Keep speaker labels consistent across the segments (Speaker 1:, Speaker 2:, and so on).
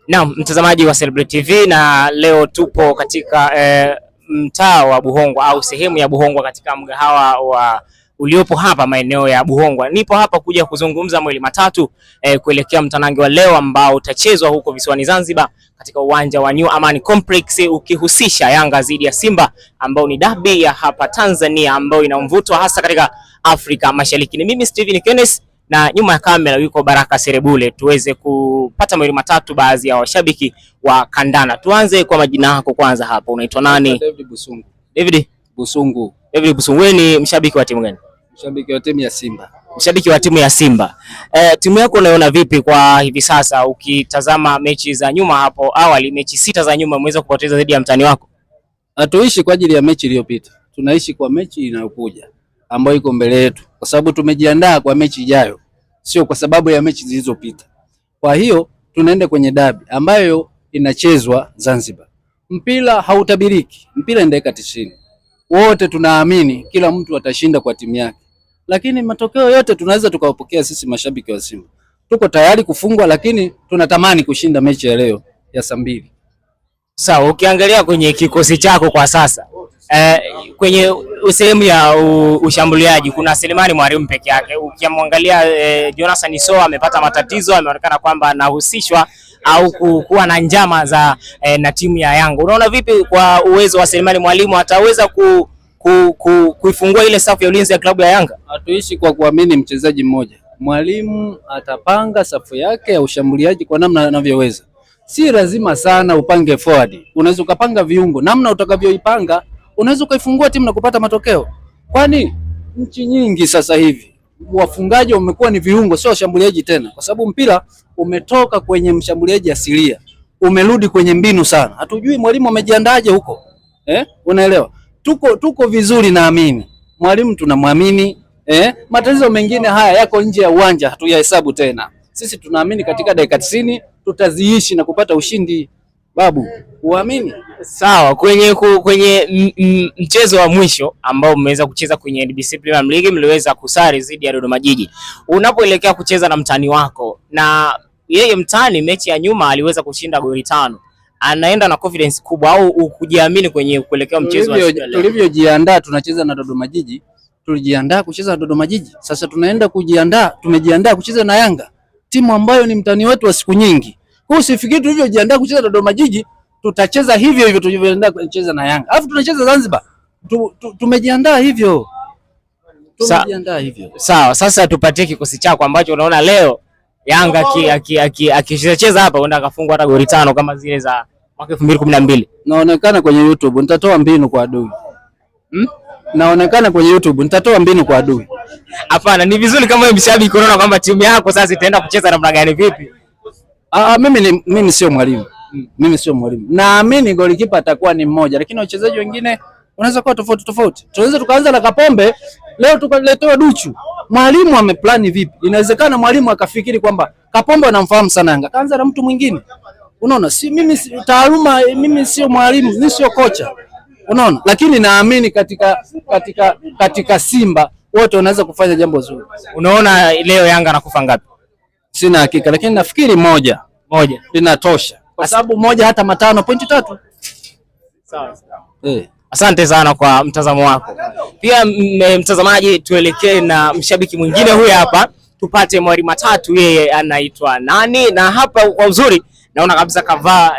Speaker 1: Naam, mtazamaji wa Celebrity TV, na leo tupo katika mtaa wa Buhongwa au sehemu ya Buhongwa katika mgahawa wa uliopo hapa maeneo ya Buhongwa. Nipo hapa kuja kuzungumza mawili matatu kuelekea mtanange wa leo ambao utachezwa huko visiwani Zanzibar katika uwanja wa New Amani Complex, ukihusisha Yanga dhidi ya Simba ambao ni derby ya hapa Tanzania ambao ina mvuto hasa katika Afrika Mashariki. Ni mimi Steven Kenneth na nyuma ya kamera yuko Baraka Serebule, tuweze kupata mawili matatu baadhi ya washabiki wa kandanda. Tuanze kwa majina yako kwanza hapo. Unaitwa nani?
Speaker 2: David Busungu.
Speaker 1: David
Speaker 2: Busungu.
Speaker 1: David Busungu. Wewe ni mshabiki wa timu gani?
Speaker 2: Mshabiki wa timu ya Simba.
Speaker 1: Mshabiki wa timu ya Simba. Timu yako unaiona vipi kwa hivi sasa ukitazama mechi za nyuma hapo awali, mechi 6 za nyuma umeweza kupoteza dhidi ya mtani wako?
Speaker 2: Hatuishi kwa ajili ya mechi iliyopita. Tunaishi kwa mechi inayokuja ambayo iko mbele yetu, kwa sababu tumejiandaa kwa mechi ijayo, sio kwa sababu ya mechi zilizopita. Kwa hiyo tunaenda kwenye dabi ambayo inachezwa Zanzibar. Mpira hautabiriki, mpira ni dakika 90. Wote tunaamini kila mtu atashinda kwa timu yake, lakini matokeo yote tunaweza tukawapokea sisi mashabiki wa Simba. Tuko tayari kufungwa, lakini tunatamani kushinda mechi ya leo ya saa 2.
Speaker 1: Sawa, ukiangalia kwenye kikosi chako kwa sasa kwenye sehemu ya ushambuliaji kuna Selemani Mwalimu peke yake. Ukimwangalia Jonathan Soa amepata matatizo, ameonekana kwamba anahusishwa au kuwa na njama za na timu ya Yanga. Unaona vipi kwa uwezo wa Selemani Mwalimu, ataweza kuifungua ile safu ya ulinzi ya klabu ya Yanga?
Speaker 2: Hatuishi kwa kuamini mchezaji mmoja. Mwalimu atapanga safu yake ya ushambuliaji kwa namna anavyoweza. Si lazima sana upange forward. Unaweza ukapanga viungo, namna utakavyoipanga unaweza ukaifungua timu na kupata matokeo. Kwani nchi nyingi sasa hivi wafungaji wamekuwa ni viungo, sio washambuliaji tena, kwa sababu mpira umetoka kwenye mshambuliaji asilia, umerudi kwenye mbinu sana. Hatujui Mwalimu amejiandaje huko, unaelewa? Tuko vizuri, naamini Mwalimu tunamwamini. Matatizo mengine haya yako nje ya uwanja, hatuyahesabu tena. Sisi tunaamini katika dakika 90 tutaziishi na kupata ushindi. Babu, uamini?
Speaker 1: Sawa, kwenye mchezo wa mwisho ambao mmeweza kucheza kwenye NBC Premier League, mliweza kusare dhidi ya Dodoma Jiji. Unapoelekea kucheza na mtani wako, na yeye mtani mechi ya nyuma aliweza kushinda goli 5, anaenda na confidence kubwa au kujiamini kwenye kuelekea mchezo wa leo?
Speaker 2: Tulivyojiandaa tunacheza na Dodoma Jiji, tulijiandaa kucheza na Dodoma Jiji. Sasa tunaenda tumejiandaa kucheza na Yanga, timu ambayo ni mtani wetu wa siku nyingi. Kwa usifikiri tulivyojiandaa kucheza Dodoma Jiji tutacheza hivyo hivyo tulivyojiandaa kucheza na Yanga. Alafu tunacheza Zanzibar. Tumejiandaa hivyo.
Speaker 1: Sawa, sasa tupatie kikosi chako ambacho unaona leo Yanga akicheza hapa uenda akafungwa hata goli 5 kama zile za mwaka 2012.
Speaker 2: Naonekana kwenye YouTube, nitatoa mbinu kwa adui. Naonekana kwenye YouTube, nitatoa mbinu kwa adui.
Speaker 1: Hapana, ni vizuri kama wewe mshabiki unaona kwamba timu yako sasa itaenda kucheza namna gani vipi?
Speaker 2: Mimi sio mwalimu. Mimi sio mwalimu. Naamini golikipa atakuwa ni mmoja, lakini wachezaji wengine wanaweza kuwa tofauti. Tunaweza tukaanza na Kapombe, leo tukaletewa Duchu. Mwalimu ameplani vipi? Inawezekana mwalimu akafikiri kwamba Kapombe anamfahamu sana Yanga, kaanza na mtu mwingine. Unaona, taaluma, mimi sio mwalimu, mimi sio kocha. Unaona? Lakini naamini katika Simba wote wanaweza kufanya jambo zuri.
Speaker 1: Unaona leo Yanga anakufa ngapi?
Speaker 2: Sina hakika, lakini nafikiri moja linatosha, kwa sababu moja hata 5.3.
Speaker 1: Sawa. Asante sana kwa mtazamo wako. Pia mtazamaji, tuelekee na mshabiki mwingine huyu hapa, tupate mawili matatu. Yeye anaitwa nani? Na hapa kwa uzuri naona kabisa kavaa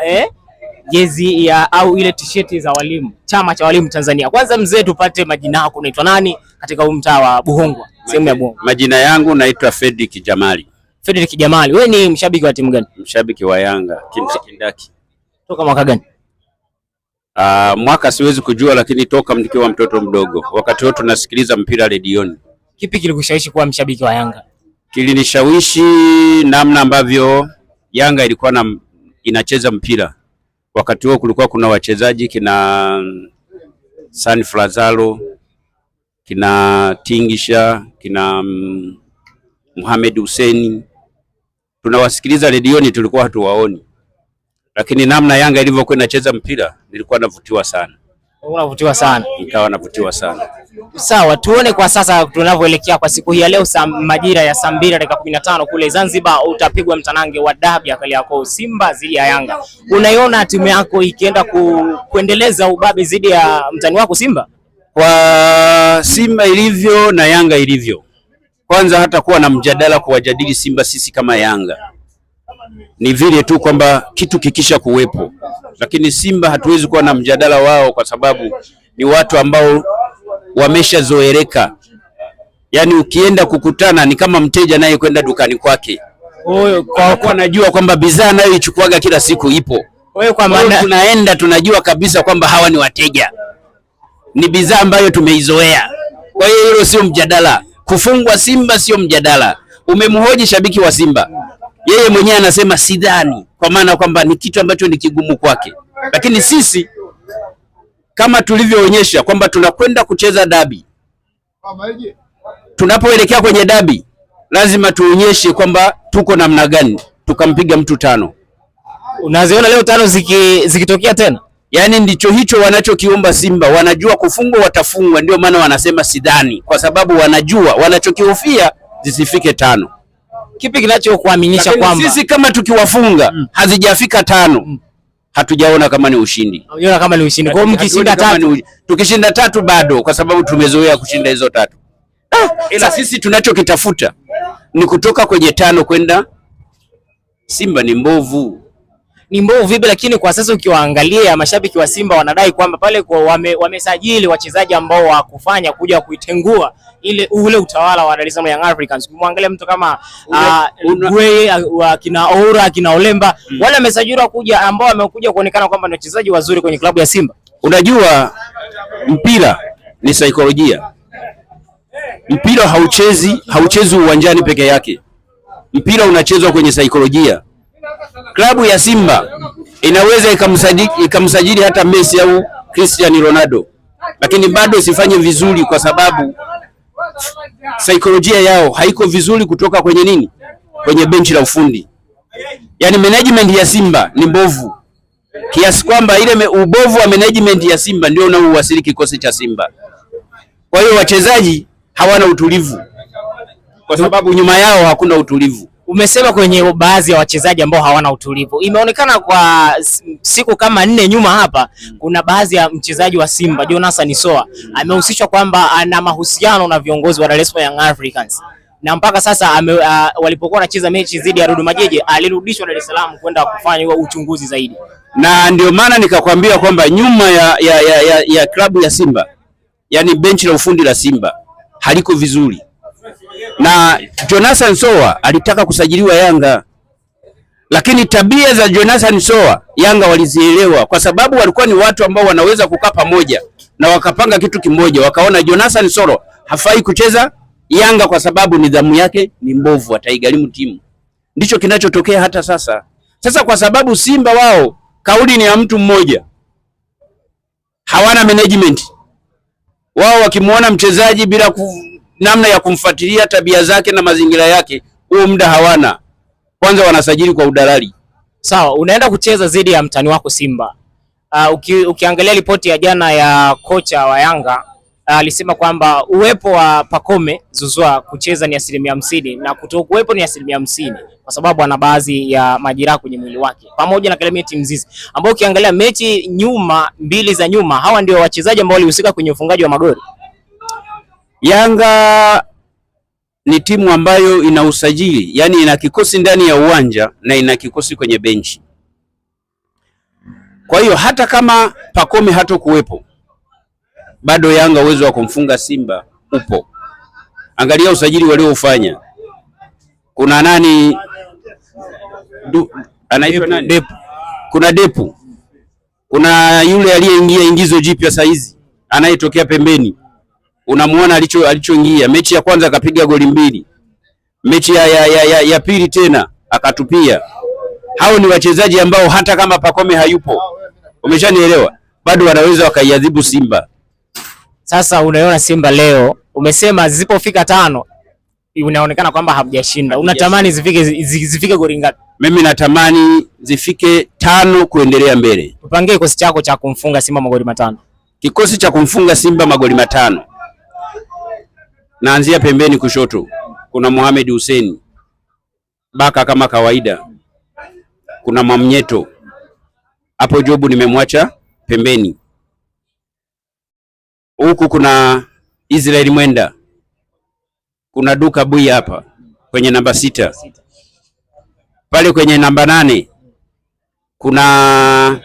Speaker 1: jezi ya au ile t-shirt za walimu, chama cha walimu Tanzania. Kwanza mzee, tupate majina yako, unaitwa nani katika huu mtaa wa Buhongwa, sehemu ya Buhongwa?
Speaker 3: Majina yangu naitwa Fredrick Jamali.
Speaker 1: Fredrick Jamali, wewe ni mshabiki wa timu gani?
Speaker 3: Mshabiki wa Yanga kindaki.
Speaker 1: Toka mwaka gani?
Speaker 3: Mwaka siwezi kujua, lakini toka nikiwa mtoto mdogo, wakati wote tunasikiliza mpira redioni.
Speaker 1: Kipi kilikushawishi kuwa mshabiki wa Yanga?
Speaker 3: Kilinishawishi namna ambavyo Yanga ilikuwa inacheza mpira. Wakati huo kulikuwa kuna wachezaji kina San Frazalo, kina Tingisha, kina Mohamed Hussein. Tunawasikiliza redioni, tulikuwa hatuwaoni. Lakini namna Yanga ilivyokuwa inacheza mpira nilikuwa navutiwa sana.
Speaker 1: Unavutiwa sana?
Speaker 3: Nikawa navutiwa sana.
Speaker 1: Sawa, tuone kwa sasa tunavyoelekea kwa siku hii ya leo, majira ya saa 2:15 kule Zanzibar utapigwa mtanange wa dabi ya Kariakoo, Simba dhidi ya Yanga. Unaiona timu yako ikienda kuendeleza ubabe dhidi ya mtani wako Simba?
Speaker 3: Kwa Simba ilivyo na Yanga ilivyo, kwanza hata kuwa na mjadala kuwajadili Simba sisi kama Yanga, ni vile tu kwamba kitu kikisha kuwepo, lakini Simba hatuwezi kuwa na mjadala wao kwa sababu ni watu ambao wameshazoeleka. Yaani ukienda kukutana ni kama mteja naye kwenda dukani kwake. Kwa najua kwamba bidhaa nayo ichukuaga kila siku ipo. Kwa maana tunaenda tunajua kabisa kwamba hawa ni wateja. Ni bidhaa ambayo tumeizoea. Kwa hiyo hilo sio mjadala. Kufungwa Simba sio mjadala. Umemhoji shabiki wa Simba, yeye mwenyewe anasema sidhani, kwa maana kwamba ni kitu ambacho ni kigumu kwake. Lakini sisi kama tulivyoonyesha kwamba tunakwenda kucheza dabi, tunapoelekea kwenye dabi lazima tuonyeshe kwamba tuko namna gani, tukampiga mtu 5.
Speaker 1: Unaziona leo 5 zikitokea tena?
Speaker 3: Yaani ndicho hicho wanachokiomba Simba. Wanajua kufungwa watafungwa, ndio maana wanasema sidhani, kwa sababu wanajua wanachokihofia zisifike 5.
Speaker 1: Kipi kinachokuaminisha kwamba
Speaker 3: sisi kama tukiwafunga hazijafika 5 hatujaona kama ni ushindi?
Speaker 1: Unaona kama ni ushindi. Kwa mkishinda 3,
Speaker 3: tukishinda 3 bado, kwa sababu tumezoea kushinda hizo 3. Ila sisi tunachokitafuta ni kutoka kwenye 5 kwenda. Simba ni mbovu.
Speaker 1: Ni mbovu vipi? Lakini kwa sasa ukiwaangalia mashabiki wa Simba wanadai kwamba pale wamesajili wachezaji ambao wakufanya kuja kuitengua ule utawala wa Dar es Salaam Young Africans. Kumwangalia mtu kama kina Oura, kina Olemba, wale wamesajiliwa kuja ambao wamekuja kuonekana kwamba ni wachezaji wazuri kwenye klabu ya Simba.
Speaker 3: Unajua mpira ni saikolojia. Mpira hauchezi uwanjani peke yake. Mpira unachezwa kwenye saikolojia. Klabu ya Simba inaweza ikamsajili hata Messi au Cristiano Ronaldo, lakini bado isifanye vizuri kwa sababu saikolojia yao haiko vizuri kutoka kwenye nini? Kwenye benchi la ufundi. Yaani management ya Simba ni mbovu, kiasi kwamba ile ubovu wa management ya Simba ndio unaowasili kikosi cha Simba. Kwa hiyo wachezaji hawana utulivu kwa sababu nyuma yao hakuna utulivu.
Speaker 1: Umesema kwenye baadhi ya wachezaji ambao hawana utulivu. Imeonekana kwa siku kama 4 nyuma hapa, kuna baadhi ya mchezaji wa Simba Jonathan Soa amehusishwa kwamba ana mahusiano na viongozi wa Dar es Salaam Young Africans, na mpaka sasa walipokuwa wanacheza mechi dhidi ya Dodoma Jiji alirudishwa Dar es Salaam kwenda kufanya uchunguzi zaidi.
Speaker 3: Na ndio maana nikakwambia kwamba nyuma ya klabu ya Simba, yani benchi la ufundi la Simba haliko vizuri. Na Jonathan Soa alitaka kusajiliwa Yanga, lakini tabia za Jonathan Soa Yanga walizielewa, kwa sababu walikuwa ni watu ambao wanaweza kukaa pamoja na wakapanga kitu kimoja. Wakaona Jonathan Soa hafai kucheza Yanga kwa sababu nidhamu yake ni mbovu, ataigharimu timu. Ndicho kinachotokea hata sasa. Sasa kwa sababu Simba wao kauli ni ya mtu mmoja, hawana management. Wao wakimuona mchezaji bila namna ya kumfuatilia tabia zake na mazingira yake, huo muda hawana. Kwanza wanasajili kwa udalali.
Speaker 1: Sawa, unaenda kucheza dhidi ya mtani wako Simba. Ukiangalia ripoti ya jana ya kocha wa Yanga, alisema kwamba uwepo wa Pacome Zouzoua kucheza ni 50% na kutokuwepo ni 50%, kwa sababu ana baadhi ya majeraha kwenye mwili wake, pamoja na Clement Mzizi ambao ukiangalia mechi mbili za nyuma, hawa ndio wachezaji ambao walihusika kwenye ufungaji wa magoli.
Speaker 3: Yanga ni timu ambayo ina usajili, yani ina kikosi ndani ya uwanja na ina kikosi kwenye benchi. Kwa hiyo hata kama Pacome hatokuwepo, bado Yanga uwezo wa kumfunga Simba upo. Angalia usajili walioufanya. Kuna nani? Anaitwa nani? Depu. Kuna Depu. Kuna yule aliyeingia ingizo jipya saizi anayetokea pembeni. Unamuona alichoingia. Mechi ya kwanza akapiga goli 2. Mechi ya pili tena akatupia. Hao ni wachezaji ambao hata kama Pacome hayupo, umeshanielewa, bado wanaweza wakaiadhibu Simba.
Speaker 1: Sasa unaona Simba leo, umesema zisipofika 5 unaonekana kwamba hamjashinda. Unatamani zifike goli ngapi?
Speaker 3: Mimi natamani zifike 5 kuendelea mbele.
Speaker 1: Upangie kikosi chako cha kumfunga Simba magoli 5.
Speaker 3: Kikosi cha kumfunga Simba magoli 5. naanzia pembeni kushoto, kuna Mohamed Hussein Baka kama kawaida, kuna Mamnyeto hapo. Jobu nimemwacha pembeni. Huku kuna Israel Mwenda, kuna Duka Bui hapa kwenye namba 6. Pale kwenye namba 8 kuna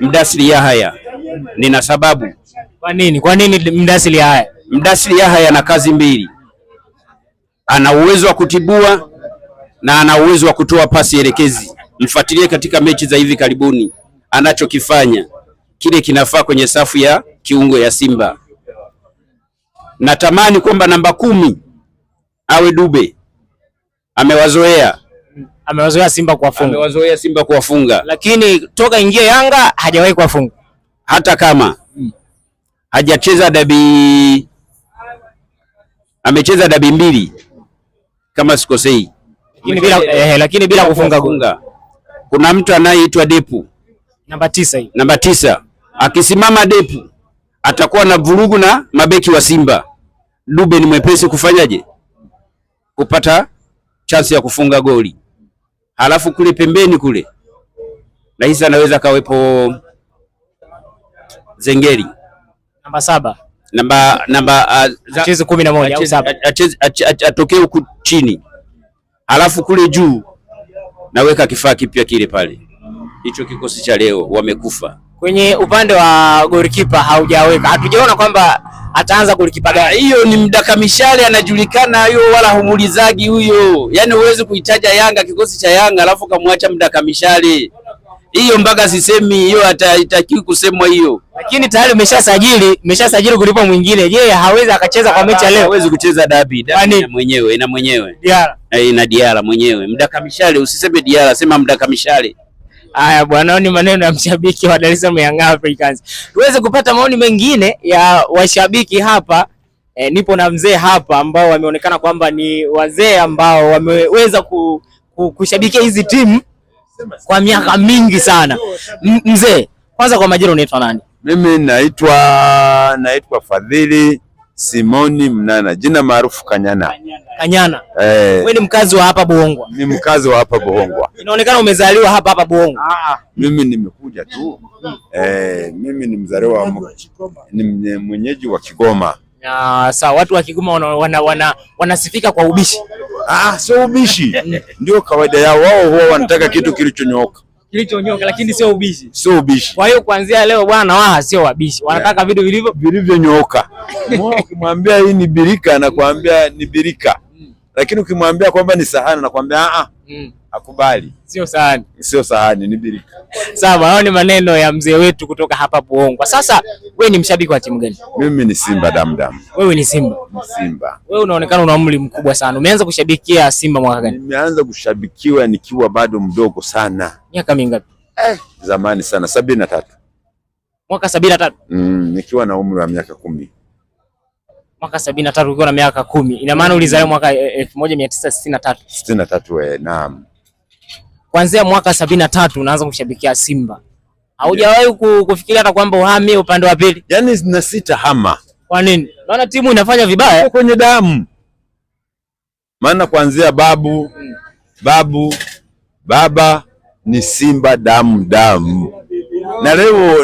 Speaker 3: Mdasiri Yahaya. Nina sababu.
Speaker 1: Kwa nini Mdasiri Yahaya?
Speaker 3: Mdasiri Yahaya ana kazi mbili, ana uwezo wa kutibua na ana uwezo wa kutoa pasi elekezi. Mfuatilie katika mechi za hivi karibuni, anachokifanya kile kinafaa kwenye safu ya kiungo ya Simba. Natamani kwamba namba 10 awe Dube. Amewazoea Simba kuwafunga,
Speaker 1: lakini toka ingie Yanga hajawahi kuwafunga.
Speaker 3: Hata kama hajacheza dabi, amecheza dabi 2 kama sikosei,
Speaker 1: lakini bila kufunga goli.
Speaker 3: Kuna mtu anayeitwa Depu
Speaker 1: namba 9 hii.
Speaker 3: Namba 9 akisimama Depu atakuwa na vurugu na mabeki wa Simba. Dube ni mwepesi kufanyaje? Kupata chance ya kufunga goli. Halafu kule pembeni kule Raisa anaweza kawepo Zengeri
Speaker 1: namba 7,
Speaker 3: acheze
Speaker 1: 11 au 7,
Speaker 3: atokee huku chini. Halafu kule juu naweka kifaa kipya kile pale. Hicho kikosi cha leo wamekufa.
Speaker 1: Kwenye upande wa goalkeeper haujaweka, hatujaona kwamba ataanza goalkeeper gani.
Speaker 3: Hiyo ni Mdaka Mishale, anajulikana hiyo, wala humulizagi huyo. Yaani huwezi kuitaja Yanga, kikosi cha Yanga alafu kamwacha Mdaka Mishale. Hiyo mpaka sisemi hiyo, haitakiwi kusemwa hiyo.
Speaker 1: Lakini tayari umeshasajili kulipa mwingine. Je, hawezi akacheza kwa mechi ya leo?
Speaker 3: Hawezi kucheza dabi mwenyewe, ina mwenyewe.
Speaker 1: Diara.
Speaker 3: Ina Diara mwenyewe. Mdaka Mishale, usiseme Diara, sema Mdaka Mishale.
Speaker 1: Haya bwana, ni maneno ya mshabiki wa Dar es Salaam Young Africans. Tuweze kupata maoni mengine ya washabiki hapa. Nipo na mzee hapa ambao wameonekana kwamba ni wazee ambao wameweza kushabikia hizi timu kwa miaka mingi sana. Mzee, kwanza kwa majina unaitwa nani?
Speaker 4: Mimi naitwa Fadhili Simoni Mnana, jina maarufu Kanyana.
Speaker 1: Kanyana. Wewe ni mkazi wa hapa Buhongwa?
Speaker 4: Ni mkazi wa hapa Buhongwa.
Speaker 1: Inaonekana umezaliwa hapa Buhongwa.
Speaker 4: Mimi nimekuja tu. Mimi ni mzaliwa, ni mwenyeji wa Kigoma.
Speaker 1: Sawa, watu wa Kigoma wanasifika kwa ubishi.
Speaker 4: Sio ubishi. Ndio kawaida yao, wao huwa wanataka kitu kilichonyooka.
Speaker 1: Lakini sio ubishi.
Speaker 4: Sio ubishi.
Speaker 1: Kwa hiyo kuanzia leo bwana Waha sio wabishi. Wanataka vitu
Speaker 4: vilivyonyooka. Ukimwambia hii ni birika anakuambia ni birika. Lakini ukimwambia kwamba ni sahani anakuambia akubali. Sio sahani, ni birika.
Speaker 1: Sawa, hao ni maneno ya mzee wetu kutoka hapa Buhongwa. Sasa wewe ni mshabiki wa timu gani?
Speaker 4: Mimi ni Simba damdam.
Speaker 1: Wewe ni Simba?
Speaker 4: Simba.
Speaker 1: Wewe unaonekana una umri mkubwa sana. Umeanza kushabikia Simba mwaka gani?
Speaker 4: Nimeanza kushabikiwa nikiwa bado mdogo sana.
Speaker 1: Miaka mingapi?
Speaker 4: Zamani sana, 73.
Speaker 1: Mwaka 73?
Speaker 4: Nikiwa na umri wa miaka 10.
Speaker 1: Mwaka 73 ukiwa na miaka 10. Ina maana ulizaliwa mwaka 1963.
Speaker 4: 63, naam.
Speaker 1: Kuanzia mwaka 73 unaanza kushabikia Simba. Haujawahi kufikiria hata kwamba uhamie upande wa pili?
Speaker 4: Yaani na sita hama.
Speaker 1: Kwa nini? Naona timu inafanya vibaya
Speaker 4: kwenye damu. Maana kuanzia baba ni Simba damu.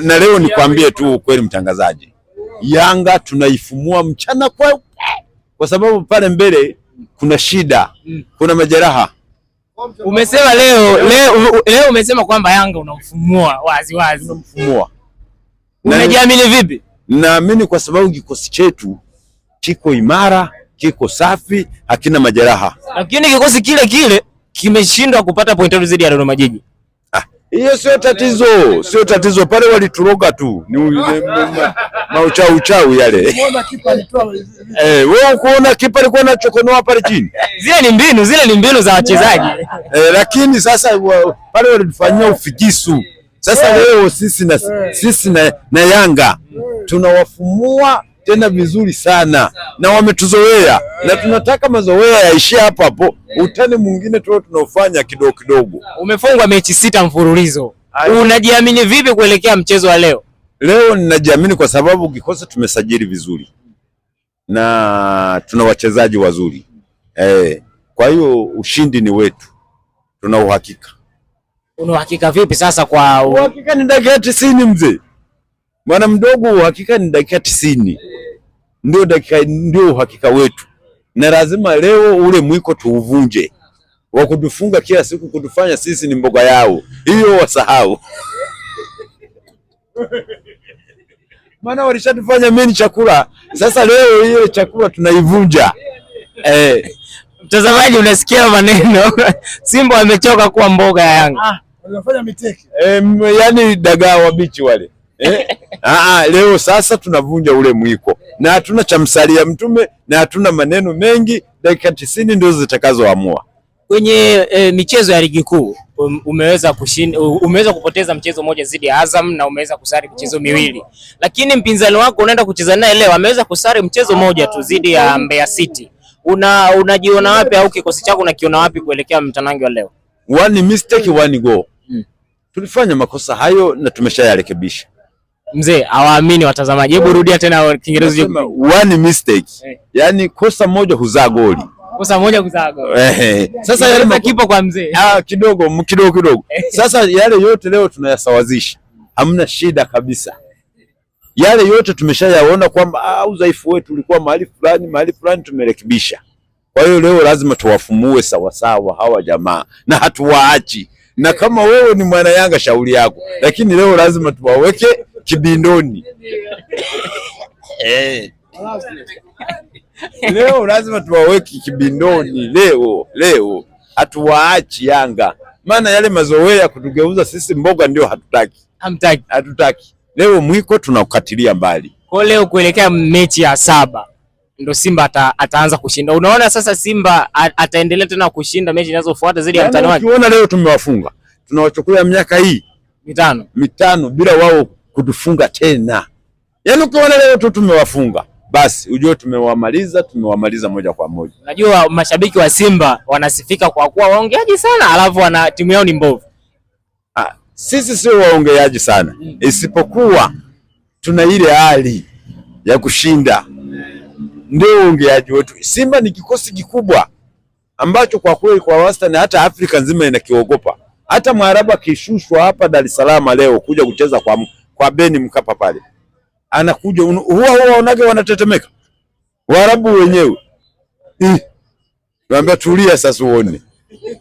Speaker 4: Na leo nikwambie tu ukweli mtangazaji. Yanga tunaifumua mchana kwa sababu pale mbele kuna shida, kuna majeraha.
Speaker 1: Umesema leo umesema kwamba Yanga unamfumua wazi.
Speaker 4: Unamfumua.
Speaker 1: Unajiamini vipi?
Speaker 4: Naamini kwa sababu kikosi chetu kiko imara, kiko safi, hakina majeraha.
Speaker 1: Lakini kikosi kile kimeshindwa kupata pointi zidi ya Dodoma Jiji.
Speaker 4: Hiyo sio tatizo, pale walituroga tu. Ni mauchau yale. Wewe kuona kipa alikuwa anachokonoa pale chini.
Speaker 1: Zile ni mbinu za wachezaji.
Speaker 4: Lakini sasa pale walitufanyia ufikisu. Sasa leo sisi na Yanga tunawafumua tena vizuri sana na wametuzoea na tunataka mazoea yaishie hapo. Utani mwingine tunaofanya kidogo.
Speaker 1: Umefungwa mechi 6 mfululizo. Unajiamini vipi kuelekea mchezo wa leo?
Speaker 4: Leo ninajiamini kwa sababu kikosi tumesajili vizuri. na tuna wachezaji wazuri kwa hiyo ushindi ni wetu, tuna uhakika.
Speaker 1: Una uhakika vipi sasa?
Speaker 4: Uhakika ni dakika 90 mzee, mwana mdogo, uhakika ni dakika 90 ndio uhakika wetu, na lazima leo ule mwiko tuuvunje wa kutufunga kila siku, kutufanya sisi ni mboga yao, hiyo wasahau. Maana walishatufanya mimi chakula, sasa leo ile chakula tunaivunja.
Speaker 1: Mtazamaji, unasikia maneno Simba wamechoka kuwa mboga ya Yanga.
Speaker 5: Wanafanya miteke.
Speaker 4: Yani dagaa wabichi wale. Leo sasa tunavunja ule mwiko, na hatuna cha msalia mtume, na hatuna maneno mengi. Dakika 90 ndio zitakazoamua.
Speaker 1: Kwenye michezo ya ligi kuu umeweza kushinda, umeweza kupoteza mchezo mmoja dhidi ya Azam na umeweza kusare michezo miwili, lakini mpinzani wako unaenda kucheza naye leo ameweza kusare mchezo mmoja tu dhidi ya Mbeya City. Unajiona wapi au kikosi chako unakiona wapi kuelekea mtanange wa leo?
Speaker 4: One mistake, one goal. Tulifanya makosa hayo na tumeshayarekebisha.
Speaker 1: Mzee, hawaamini watazamaji. Hebu rudia tena Kiingereza.
Speaker 4: One mistake. Yani kosa moja huzaa goli.
Speaker 1: Kosa moja kuzaa goli.
Speaker 4: Sasa yale
Speaker 1: kipo kwa mzee.
Speaker 4: Kidogo. Sasa yale yote leo tunayasawazisha. Hamna shida kabisa. Yale yote tumeshayaona kwamba udhaifu wetu ulikuwa mahali fulani tumerekebisha. Kwa hiyo leo lazima tuwafumue sawasawa hawa jamaa na hatuwaachi. Na kama wewe ni mwana Yanga shauri yako, lakini leo lazima tuwaweke kibindoni. Leo lazima tuwaweke kibindoni leo. Hatuwaachi Yanga. Maana yale mazoea kutugeuza sisi mboga ndio hatutaki. Leo mwiko tunaukatilia mbali.
Speaker 1: Kwa leo kuelekea mechi ya 7 ndo Simba ataanza kushinda. Unaona sasa Simba ataendelea tena kushinda mechi zinazofuata zaidi ya mtano wake.
Speaker 4: Unaona leo tumewafunga. Tunawachukulia miaka hii mitano bila wao kutufunga tena. Yaani ukiona leo tu tumewafunga, basi ujue tumewamaliza moja kwa moja.
Speaker 1: Unajua mashabiki wa Simba wanasifika kwa kuwa waongeaji sana, alafu timu yao ni mbovu.
Speaker 4: Sisi sio waongeaji sana, isipokuwa tuna ile hali ya kushinda, ndio uongeaji wetu. Simba ni kikosi kikubwa ambacho kwa kweli kwa wastani hata Afrika nzima inakiogopa. Hata Mwarabu akishushwa hapa Dar es Salaam leo kuja kucheza kwa Beni Mkapa pale, anakuja huwa waonage wanatetemeka Waarabu wenyewe. Naambia tulia sasa uone,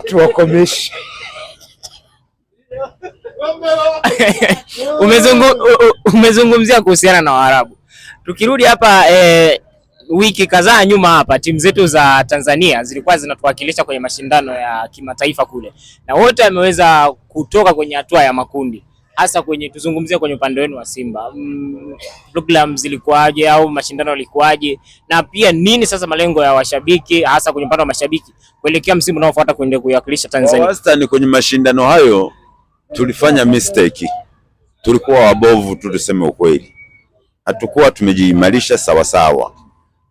Speaker 4: tuwakomeshe.
Speaker 1: Umezungumzia kuhusiana na Waarabu. Tukirudi hapa wiki kadhaa nyuma hapa timu zetu za Tanzania zilikuwa zinatuwakilisha kwenye mashindano ya kimataifa kule, na wote wameweza kutoka kwenye hatua ya makundi. Hasa tuzungumzia kwenye upande wenu wa Simba, programs zilikuwaje au mashindano yalikuwaje, na pia nini sasa malengo ya washabiki hasa kwenye upande wa mashabiki kuelekea msimu unaofuata kuendelea kuwakilisha Tanzania?
Speaker 4: Wastani kwenye mashindano hayo tulifanya mistake, tulikuwa wabovu, tuliseme ukweli, hatukuwa tumejiimarisha sawa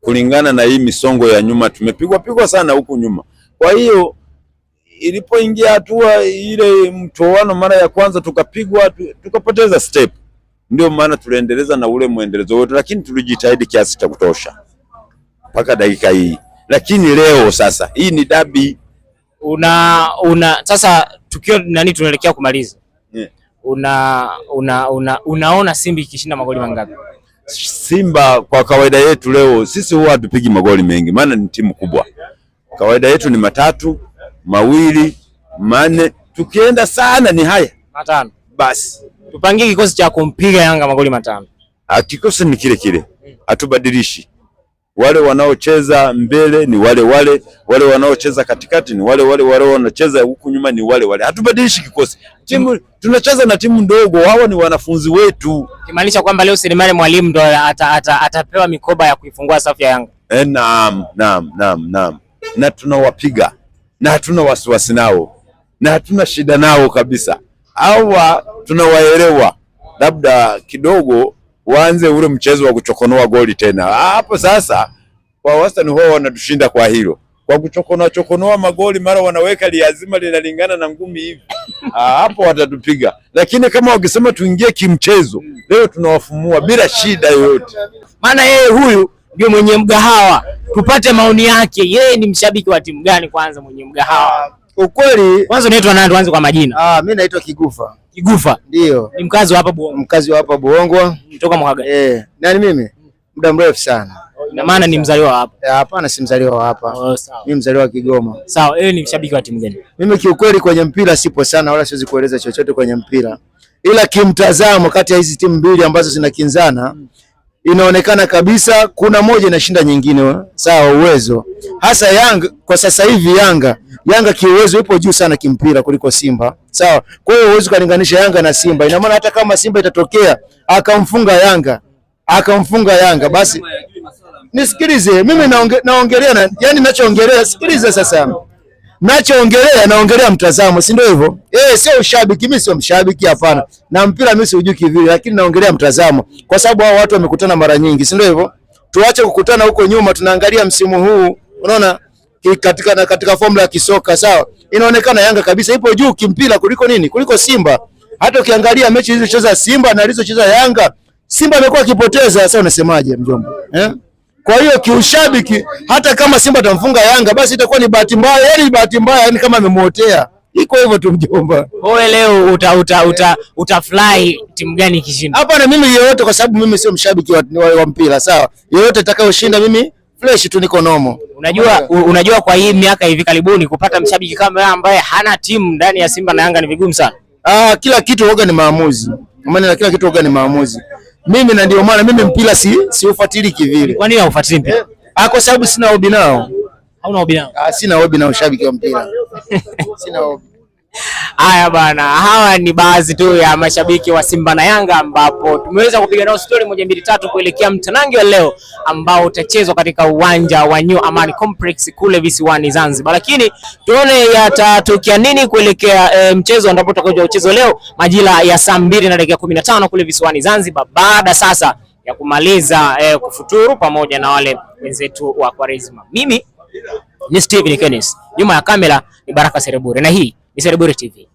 Speaker 4: kulingana na hii misongo ya nyuma. Tumepigwa sana huku nyuma. Kwa hiyo ilipoingia hatua ile mtoano mara ya kwanza tukapigwa, tukapoteza step. Ndio maana tuliendeleza na ule muendelezo wetu, lakini tulijitahidi kiasi cha kutosha mpaka dakika hii. Lakini leo sasa hii ni dabi.
Speaker 1: Sasa tukio tunaelekea kumaliza. Unaona Simba ikishinda magoli mangapi?
Speaker 4: Simba kwa kawaida yetu leo sisi huwa hatupigi magoli mengi, maana ni timu kubwa. Kawaida yetu ni 3, 2, 4, tukienda sana ni haya
Speaker 1: 5.
Speaker 4: Basi
Speaker 1: tupangie kikosi cha kumpiga Yanga magoli 5.
Speaker 4: Kikosi ni kile, hatubadilishi. Wale wanaocheza mbele ni wale wanaocheza katikati ni wale wanaocheza huku nyuma ni wale. Hatubadilishi kikosi. Timu tunacheza na timu ndogo, wao ni wanafunzi wetu.
Speaker 1: Kimaanisha kwamba leo Selemani Mwalimu ndo atapewa mikoba ya kuifungua safu ya Yanga.
Speaker 4: Naam. Na tunawapiga. Na hatuna wasiwasi nao. Na hatuna shida nao kabisa. Hawa tunawaelewa. Labda kidogo waanze ule mchezo wa kuchokonoa goli tena. Hapo sasa kwa wastani huwa wanatushinda kwa hilo. Kwa kuchokonoa magoli mara wanaweka liazima linalingana na ngumi hivi. Hapo watatupiga. Lakini kama wakisema tuingie kimchezo, leo tunawafumua bila shida yoyote.
Speaker 1: Maana yeye huyu ndio mwenye mgahawa, tupate maoni yake. Yeye ni mshabiki wa timu gani kwanza, mwenye mgahawa?
Speaker 5: Ukweli
Speaker 1: kwanza unaitwa nani? Tuanze kwa majina.
Speaker 5: Mimi naitwa Kigufa.
Speaker 1: Kigufa?
Speaker 5: Ndio.
Speaker 1: Ni mkazi wa hapa Buhongwa?
Speaker 5: Mkazi wa hapa Buhongwa.
Speaker 1: Kutoka mwaka gani?
Speaker 5: Nani mimi? Muda mrefu sana.
Speaker 1: Ina maana ni mzaliwa hapa?
Speaker 5: Hapana, si mzaliwa hapa.
Speaker 1: Sawa.
Speaker 5: Mimi mzaliwa wa Kigoma.
Speaker 1: Sawa, wewe ni mshabiki wa timu gani?
Speaker 5: Mimi kiukweli kwenye mpira sipo sana, wala siwezi kueleza chochote kwenye mpira, ila kimtazamo kati ya hizi timu mbili ambazo zinakinzana inaonekana kabisa kuna moja inashinda nyingine. Sawa, uwezo hasa Yanga kwa sasa hivi, Yanga kiuwezo ipo juu sana kimpira kuliko Simba. Sawa, kwa hiyo huwezi kulinganisha Yanga na Simba. Ina maana hata kama Simba itatokea akamfunga Yanga, basi nisikilize mimi naongelea yani nachoongelea, sikiliza sasa. Naongelea mtazamo, si ndio hivyo? Sio ushabiki, mimi sio mshabiki, hapana. Na mpira mimi sijui kivile, lakini naongelea mtazamo kwa sababu hao watu wamekutana mara nyingi, si ndio hivyo? Tuache kukutana huko nyuma, tunaangalia msimu huu. Unaona katika formula ya kisoka, sawa? Inaonekana Yanga kabisa ipo juu kimpira kuliko Simba. Hata ukiangalia mechi zilizocheza Simba na alizocheza Yanga, Simba amekuwa akipoteza. Sasa unasemaje mjomba? Kwa hiyo kiushabiki, hata kama Simba atamfunga Yanga basi itakuwa ni bahati mbaya, yani kama amemuotea. Iko hivyo tu mjomba.
Speaker 1: Wewe leo utafly timu gani ikishinda?
Speaker 5: Hapana, mimi yoyote, kwa sababu mimi sio mshabiki wa mpira, sawa? Yoyote atakayoshinda mimi fresh tu, niko nomo.
Speaker 1: Unajua kwa hii miaka hivi karibuni kupata mshabiki kama wewe ambaye hana timu ndani ya Simba na Yanga ni vigumu sana.
Speaker 5: Kila kitu huaga ni maamuzi. Maana kila kitu huaga ni maamuzi. Mimi na ndio maana mimi mpira si ufuatili kivile.
Speaker 1: Kwa nini haufuatili mpira?
Speaker 5: Kwa sababu sina hobi nao.
Speaker 1: Hauna hobi nao?
Speaker 5: Sina hobi na ushabiki wa mpira. Sina hobi.
Speaker 1: Haya bana, hawa ni baadhi tu ya mashabiki wa Simba na Yanga ambapo tumeweza kupiga nao story 1 2 3 kuelekea mtanangi wa leo ambao utachezwa katika uwanja wa New Amani Complex kule visiwani Zanzibar. Lakini tuone yatatokea nini kuelekea mchezo ambapo utakaochezwa leo majira ya saa 2:15 kule visiwani Zanzibar, baada sasa ya kumaliza kufuturu pamoja na wale wenzetu wa Kwaresma. Mimi ni Steven Kenneth, nyuma ya kamera ni Baraka Serebure na hii ni Serebure TV.